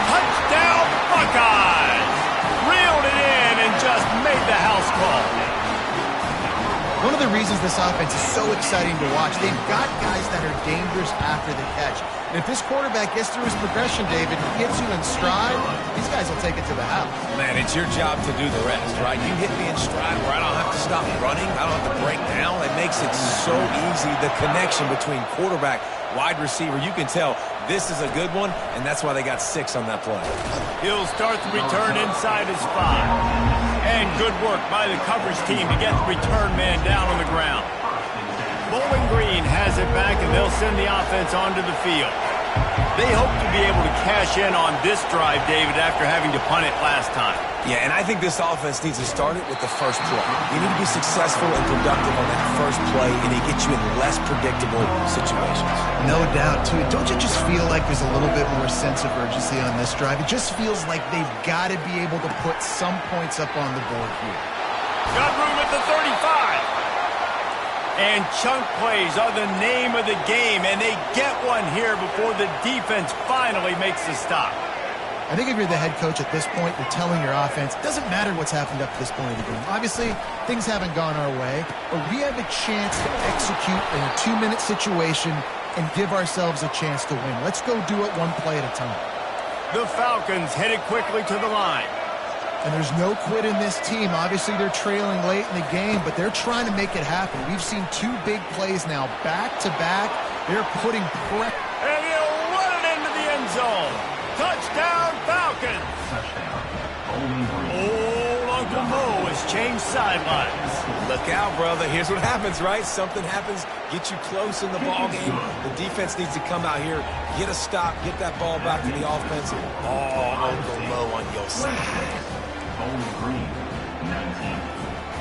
S1: Touchdown, Buckeyes! Reeled it in and just made the house call.
S2: One of the reasons this offense is so exciting to watch, they've got guys that are dangerous after the catch. And if this quarterback gets through his progression, David, and hits you in stride, these guys will take it to the house.
S3: Man, it's your job to do the rest, right? You hit me in stride where I don't have to stop running. I don't have to break down. It makes it so easy. The connection between quarterback, wide receiver, you can tell this is a good one, and that's why they got 6 on that play.
S1: He'll start the return inside his 5. And good work by the coverage team to get the return man down on the ground. Bowling Green has it back, and they'll send the offense onto the field. They hope to be able to cash in on this drive, David, after having to punt it last time.
S3: Yeah, and I think this offense needs to start it with the first play. You need to be successful and productive on that first play, and it gets you in less predictable situations.
S2: No doubt, too. Don't you just feel like there's a little bit more sense of urgency on this drive? It just feels like they've got to be able to put some points up on the board here.
S1: Got room at the 35. And chunk plays are the name of the game, and they get one here before the defense finally makes the stop.
S2: I think if you're the head coach at this point, you're telling your offense, it doesn't matter what's happened up to this point of the game. Obviously, things haven't gone our way, but we have a chance to execute in a 2-minute situation and give ourselves a chance to win. Let's go do it one play at a time.
S1: The Falcons headed quickly to the line.
S2: And there's no quit in this team. Obviously, they're trailing late in the game, but they're trying to make it happen. We've seen 2 big plays now, back-to-back. They're putting pressure.
S1: And he'll run it into the end zone. Touchdown, Falcons. Old Uncle Mo has changed sidelines.
S3: Look out, brother. Here's what happens, right? Something happens, get you close in the ball game. The defense needs to come out here, get a stop, get that ball back to the offense. Oh, Uncle Mo on your side.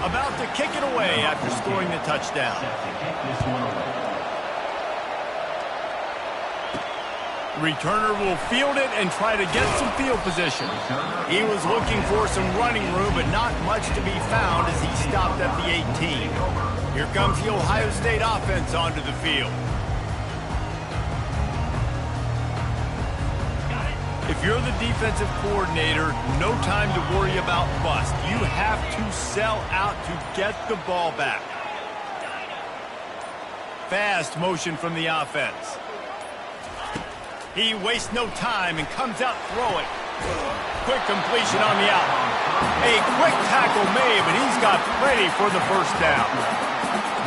S1: About to kick it away after scoring the touchdown. Returner will field it and try to get some field position. He was looking for some running room, but not much to be found as he stopped at the 18. Here comes the Ohio State offense onto the field. If you're the defensive coordinator, no time to worry about bust. You have to sell out to get the ball back. Fast motion from the offense. He wastes no time and comes out throwing. Quick completion on the out. A quick tackle made, but he's got plenty for the first down.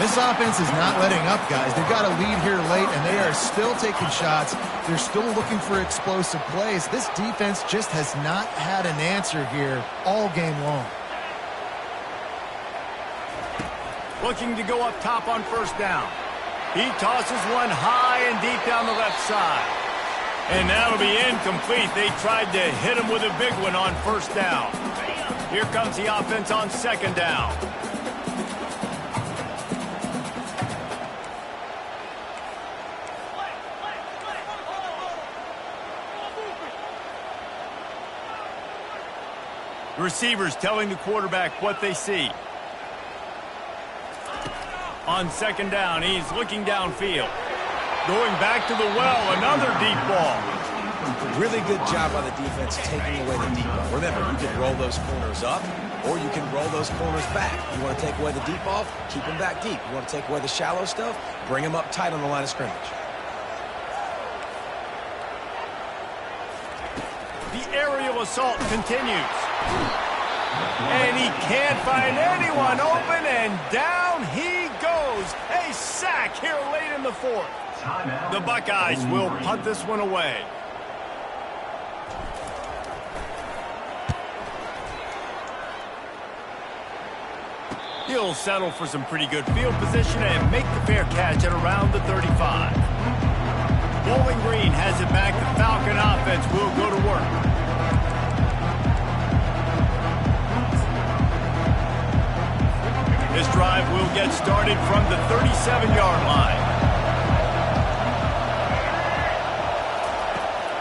S2: This offense is not letting up, guys. They've got a lead here late, and they are still taking shots. They're still looking for explosive plays. This defense just has not had an answer here all game long.
S1: Looking to go up top on first down. He tosses one high and deep down the left side. And that'll be incomplete. They tried to hit him with a big one on first down. Here comes the offense on second down. Receivers telling the quarterback what they see. On second down, he's looking downfield. Going back to the well, another deep ball.
S3: Really good job by the defense taking away the deep ball. Remember, you can roll those corners up, or you can roll those corners back. You want to take away the deep ball, keep them back deep. You want to take away the shallow stuff, bring them up tight on the line of scrimmage.
S1: The aerial assault continues. And he can't find anyone open, and down he goes. A sack here late in the fourth. The Buckeyes will punt this one away. He'll settle for some pretty good field position and make the fair catch at around the 35. Bowling Green has it back. The Falcon offense will go to work. This drive will get started from the 37-yard line.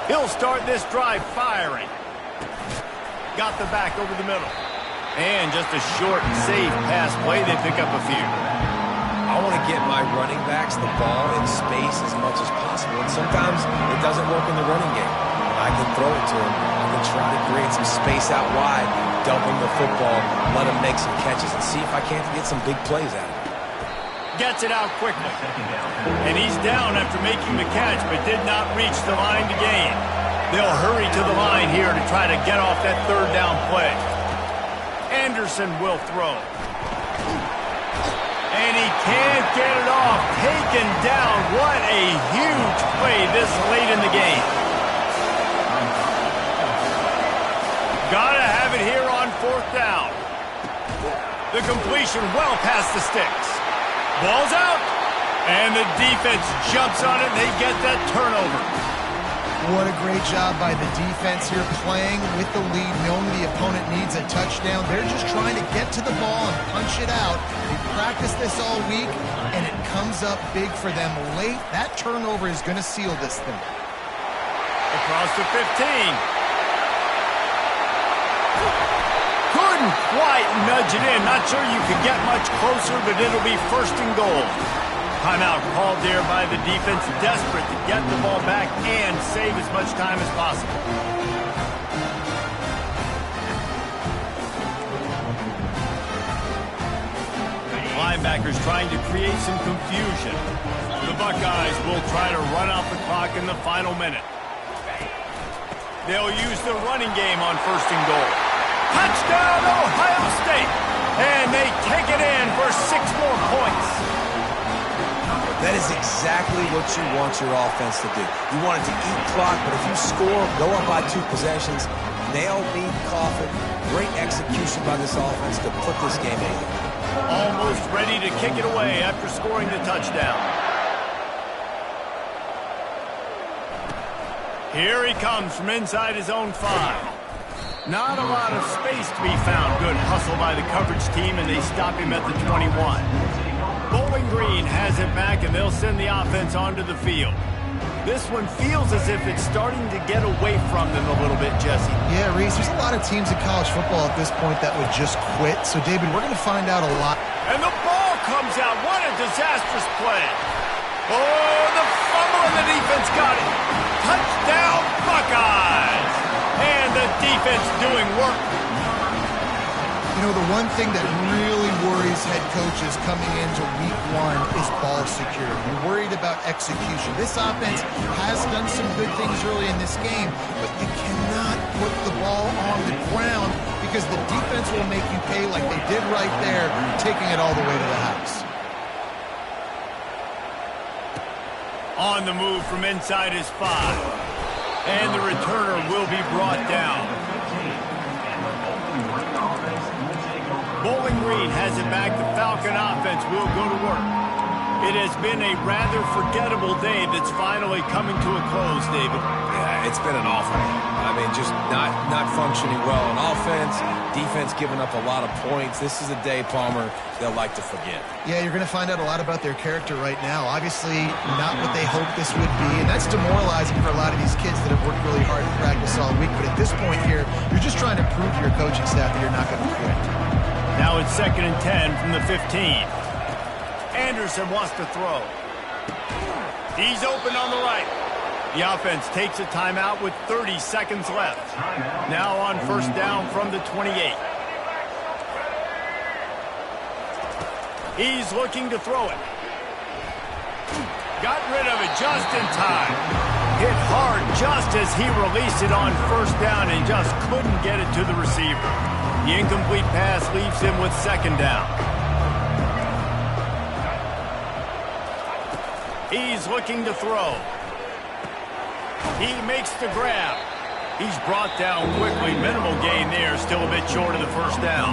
S1: He'll start this drive firing. Got the back over the middle. And just a short, safe pass play. They pick up a few.
S3: I want to get my running backs the ball in space as much as possible. And sometimes it doesn't work in the running game. I can throw it to him. I can try to create some space out wide, dump him the football, let him make some catches, and see if I can't get some big plays out of him.
S1: Gets it out quickly. And he's down after making the catch, but did not reach the line to gain. They'll hurry to the line here to try to get off that third down play. Anderson will throw. And he can't get it off. Taken down. What a huge play this late in the game. Gotta have it here on fourth down. The completion well past the sticks. Ball's out. And the defense jumps on it. They get that turnover.
S2: What a great job by the defense here, playing with the lead, knowing the opponent needs a touchdown. They're just trying to get to the ball and punch it out. They practiced this all week, and it comes up big for them late. That turnover is going to seal this thing.
S1: Across the 15. Couldn't quite nudge it in. Not sure you could get much closer, but it'll be first and goal. Timeout called there by the defense, desperate to get the ball back and save as much time as possible. Linebackers trying to create some confusion. The Buckeyes will try to run out the clock in the final minute. They'll use the running game on first and goal. Touchdown, Ohio State! And they take it in for 6 more points.
S3: That is exactly what you want your offense to do. You want it to eat clock, but if you score, go up by 2 possessions, nail beat coffin, great execution by this offense to put this game in.
S1: Almost ready to kick it away after scoring the touchdown. Here he comes from inside his own 5. Not a lot of space to be found. Good hustle by the coverage team, and they stop him at the 21. Bowling Green has it back, and they'll send the offense onto the field. This one feels as if it's starting to get away from them a little bit, Jesse.
S2: Yeah, Reese, there's a lot of teams in college football at this point that would just quit. So, David, we're going to find out a lot.
S1: And the ball comes out. What a disastrous play. Oh, the fumble, and the defense got it. Touchdown, Buckeyes. And the defense doing work.
S2: You know, the one thing that really worries head coaches coming into week 1 is ball security. You're worried about execution. This offense has done some good things early in this game, but you cannot put the ball on the ground because the defense will make you pay like they did right there, taking it all the way to the house.
S1: On the move from inside his 5. And the returner will be brought down. Bowling Green has it back. The Falcon offense will go to work. It has been a rather forgettable day that's finally coming to a close, David.
S3: Yeah, it's been an awful day. I mean, just not functioning well on offense, defense giving up a lot of points. This is a day, Palmer, they'll like to forget.
S2: Yeah, you're going to find out a lot about their character right now. Obviously, not what they hoped this would be, and that's demoralizing for a lot of these kids that have worked really hard in practice solid week, but at this point here, you're just trying to prove to your coaching staff that you're not going to quit.
S1: Now it's 2nd and 10 from the 15. Anderson wants to throw. He's open on the right. The offense takes a timeout with 30 seconds left. Now on first down from the 28. He's looking to throw it. Got rid of it just in time. Hit hard just as he released it on first down and just couldn't get it to the receiver. The incomplete pass leaves him with 2nd down. He's looking to throw. He makes the grab. He's brought down quickly. Minimal gain there, still a bit short of the first down.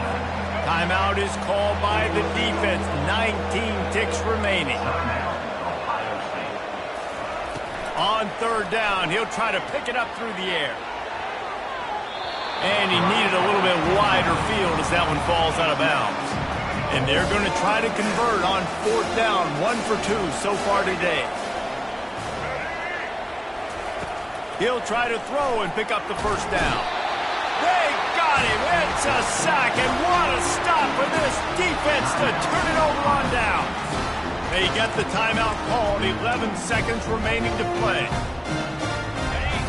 S1: Timeout is called by the defense. 19 ticks remaining. On 3rd down, he'll try to pick it up through the air. And he needed a little bit wider field as that one falls out of bounds. And they're going to try to convert on 4th down. 1 for 2 so far today. He'll try to throw and pick up the first down. They got him. It's a sack, and what a stop for this defense to turn it over on down. They get the timeout called. 11 seconds remaining to play.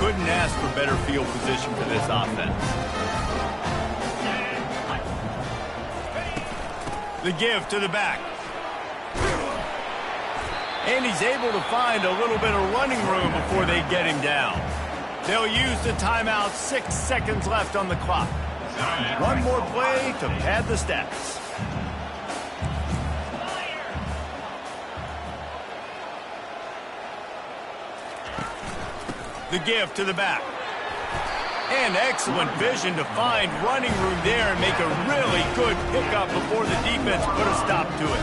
S1: Couldn't ask for better field position for this offense. The give to the back. And he's able to find a little bit of running room before they get him down. They'll use the timeout. 6 seconds left on the clock. One more play to pad the stats. The give to the back. And excellent vision to find running room there and make a really good pickup before the defense put a stop to it.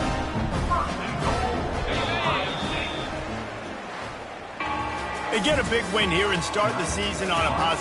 S1: They get a big win here and start the season on a positive